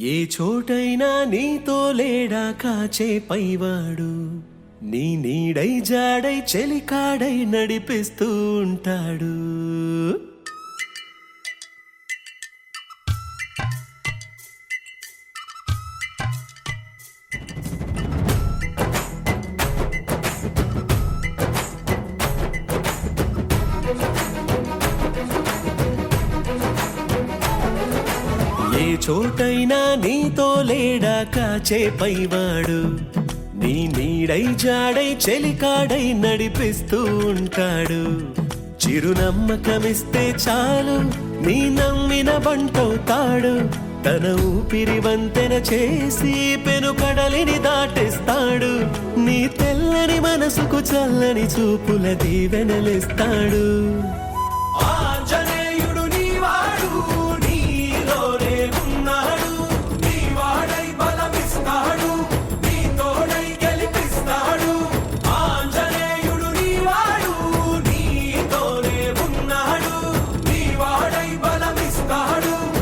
ఏ చోటైనా నీతో లేడా కాచే పైవాడు, నీ నీడై జాడై చెలికాడై నడిపిస్తూ ఉంటాడు. ఏ చోటైనా నీతో లేడా కాచే పైవాడు, నీ నీడై జాడై చెలికాడై నడిపిస్తూ ఉంటాడు. చిరునమ్మకమిస్తే చాలు నీ నమ్మిన బంటవుతాడు. తన ఊపిరి వంతెన చేసి పెను కడలిని దాటిస్తాడు. నీ తెల్లని మనసుకు చల్లని చూపుల దీవెనలిస్తాడు.